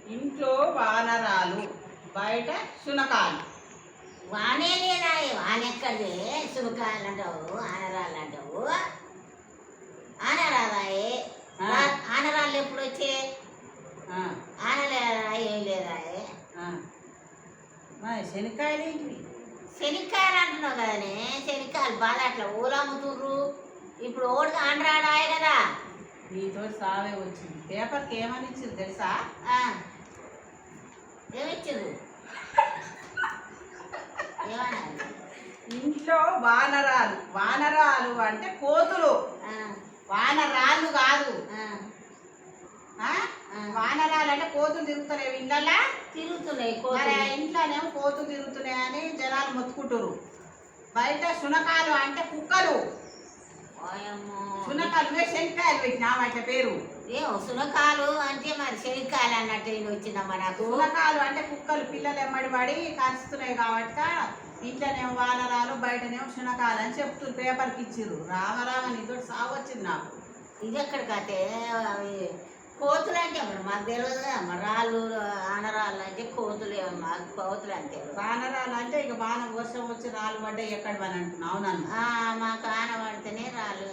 ఇంట్లో వానరాలు, బయట శునకాలు. వానే లేదా వానెక్కడిది సునకాయలు అంటావు ఆనరాళ్ళు అంటావు ఆనరాదాయే ఆ. ఆనరాళ్ళు ఎప్పుడు వచ్చే ఆ, ఆనలేదా ఏం లేదా ఆ. మరి శనక్కాయలు ఏంటివి? శనిక్కాయలు అంటున్నావు కదనే శనిక్కాయలు బాగా అట్లా ఊలమ్ముతుర్రు ఇప్పుడు ఓడికి ఆనరాడాయే కదా నీతో సావే వచ్చింది. పేపర్కి ఏమని ఇచ్చింది తెలుసా? ఆ. ఏమిచ్చింది ఏమన్నారు ఇంట్లో వానరాలు. వానరాలు అంటే కోతులు, ఆ, వానరాళ్ళు కాదు. ఆ. ఆ? వానరాలు అంటే కోతులు తిరుగుతున్నాయి ఇళ్ళల్లా. తిరుగుతున్నాయి మరి కోతులు ఇంట్లోనేమో కోతులు తిరుగుతున్నాయని జనాలు మొత్తుకుంటారు. బయట శునకాలు అంటే కుక్కలు. ఓయమ్మో. శునకాలు శనక్కాయలు పెట్టినా వాటి పేరు. ఏమో సునకాలు అంటే మరి శనిక్కాయలు అన్నట్టు ఇది వచ్చిందమ్మా నాకు శునకాలు అంటే కుక్కలు పిల్లలు ఎమ్మడి పడి కరుస్తున్నాయి కాబట్టి ఇంట్లోనేమో వానరాలు బయటనేమో శునకాలు అని చెప్తున్నారు. పేపర్కి ఇచ్చిర్రు. రామరామ నీతో సాగు వచ్చింది నాకు. ఇది ఎక్కడికైతే అవి కోతులు అంటే మరి మాకు తెలియదు కదా మరి రాళ్ళు ఆనరాళ్ళు అంటే కోతులు మాకు కోతులు అంటే వానరాలు అంటే ఇక వాన వర్షం వచ్చి రాళ్ళు పడ్డాయి ఎక్కడ పని అంటున్నావు నన్ను. మాకు ఆన పడితేనే రాళ్ళు